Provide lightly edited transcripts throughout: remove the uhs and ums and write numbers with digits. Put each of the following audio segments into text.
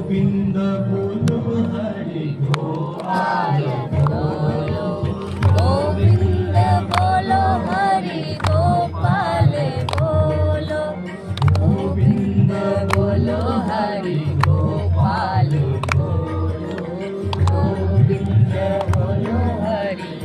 गोविंद बोलो हरि गोपाल बोलो गोविंद बोलो हरि गोपाल बोलो गोविंद बोलो हरि गोपाल बोलो गोविंद बोलो हरि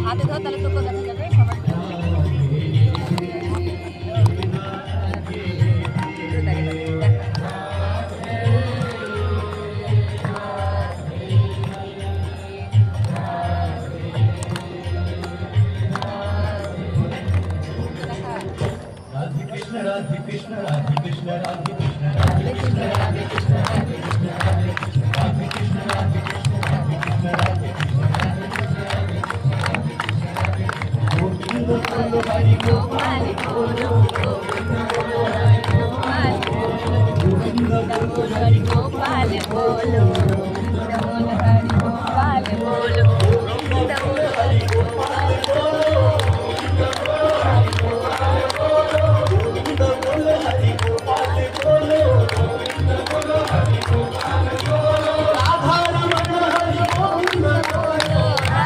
হাতে ধর তাহলে তোকে দেখা যাবে সবার Radhe Krishna, Radhe Krishna, Radhe Krishna, Radhe Krishna.